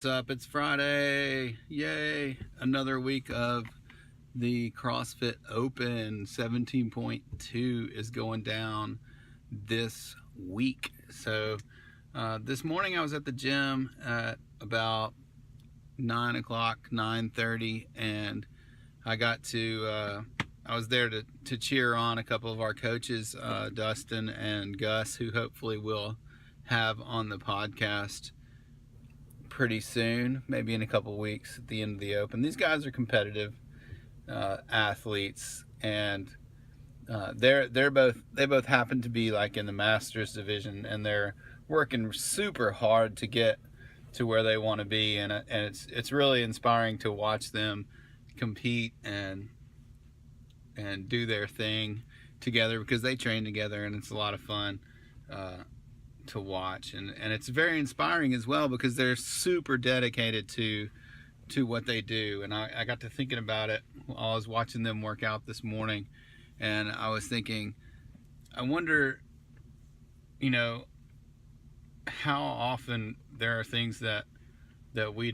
up? It's Friday. Yay. Another week of the CrossFit Open. 17.2 is going down this week. So this morning I was at the gym at about 9 o'clock, 9:30, and I was there to cheer on a couple of our coaches, Dustin and Gus, who hopefully we'll have on the podcast pretty soon, maybe in a couple of weeks at the end of the Open. These guys are competitive athletes, and they both happen to be like in the Masters division, and they're working super hard to get to where they want to be, and it's really inspiring to watch them compete and do their thing together, because they train together, and it's a lot of fun to watch, and it's very inspiring as well, because they're super dedicated to what they do. And I got to thinking about it while I was watching them work out this morning, and I was thinking, I wonder, how often there are things that we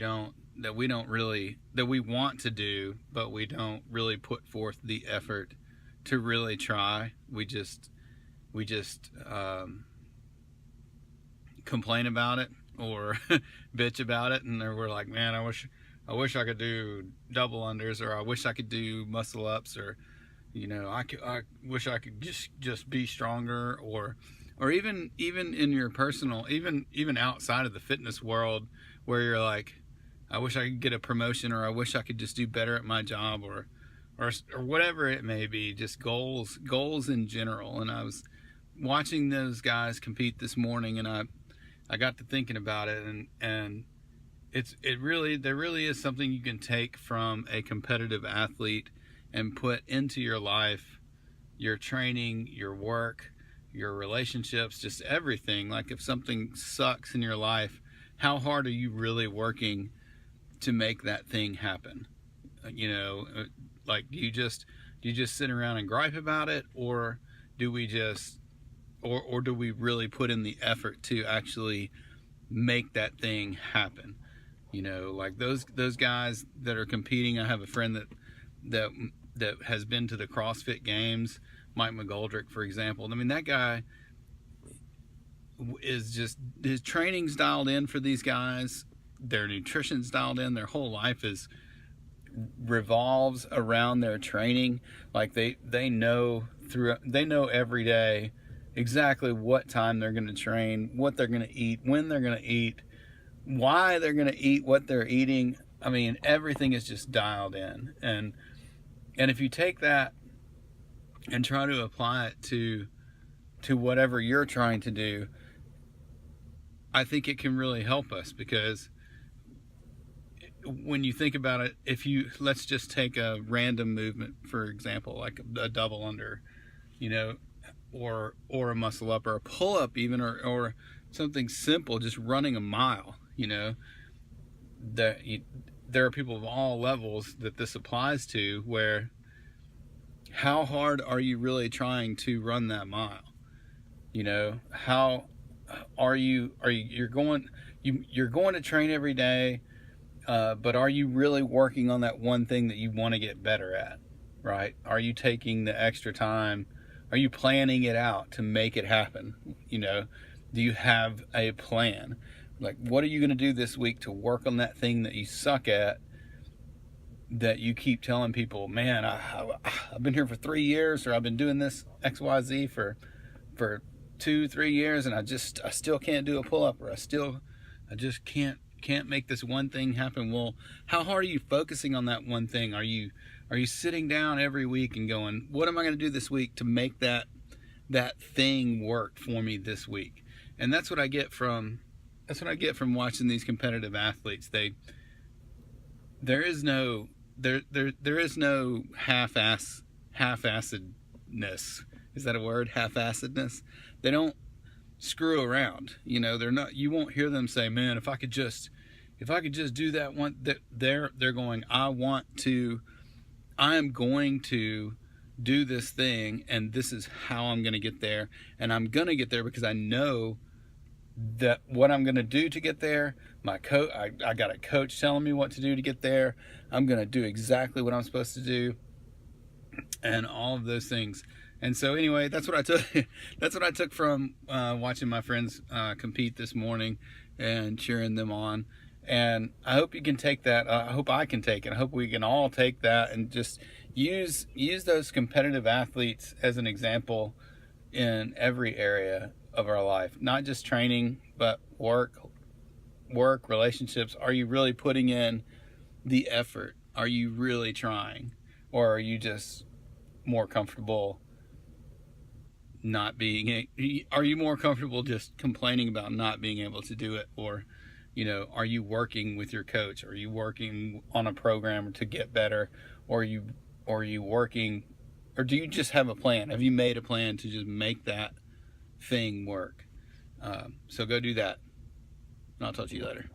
want to do, but we don't really put forth the effort to really try. We just complain about it or bitch about it, and we're like, man, I wish I could do double unders, or I wish I could do muscle ups, or I wish I could just be stronger, or even in your personal, even outside of the fitness world, where you're like, I wish I could get a promotion, or I wish I could just do better at my job, or whatever it may be, just goals in general. And I was watching those guys compete this morning, and I got to thinking about it, and there really is something you can take from a competitive athlete and put into your life, your training, your work, your relationships, just everything. Like, if something sucks in your life, how hard are you really working to make that thing happen? Like, do you just sit around and gripe about it, or do we just or do we really put in the effort to actually make that thing happen? Like those guys that are competing. I have a friend that has been to the CrossFit Games, Mike McGoldrick, for example. I mean, that guy is just, his training's dialed in for these guys. Their nutrition's dialed in. Their whole life revolves around their training. Like, they know every day exactly what time they're going to train, what they're going to eat, when they're going to eat, why they're going to eat what they're eating. I mean, everything is just dialed in. And if you take that and try to apply it to whatever you're trying to do, I think it can really help us. Because when you think about it, let's just take a random movement, for example, like a double under, or a muscle up, or a pull up even, or something simple, just running a mile. There are people of all levels that this applies to, where how hard are you really trying to run that mile? How you're going to train every day, but are you really working on that one thing that you want to get better at, right? Are you taking the extra time? Are you planning it out to make it happen? Do you have a plan? Like, what are you going to do this week to work on that thing that you suck at, that you keep telling people, man, I've been here for 3 years, or I've been doing this XYZ for 2-3 years, and I still can't do a pull-up, or I just can't make this one thing happen. Well, how hard are you focusing on that one thing? Are you sitting down every week and going, what am I going to do this week to make that thing work for me this week? And that's what I get from watching these competitive athletes. There is no half-assedness. Is that a word? Half-assedness. They don't screw around. They're not. You won't hear them say, man, if I could just do that one. They're going, I am going to do this thing, and this is how I'm going to get there. And I'm going to get there because I know that what I'm going to do to get there. I got a coach telling me what to do to get there. I'm going to do exactly what I'm supposed to do, and all of those things. And so anyway, that's what I took. That's what I took from watching my friends compete this morning and cheering them on. And I hope you can take that. I hope I can take it. I hope we can all take that and just use those competitive athletes as an example in every area of our life, not just training, but work, relationships. Are you really putting in the effort? Are you really trying? Or are you just more comfortable not being, are you more comfortable just complaining about not being able to do it? Or, are you working with your coach? Are you working on a program to get better? Or are you working, or do you just have a plan? Have you made a plan to just make that thing work? So go do that, and I'll talk to you later.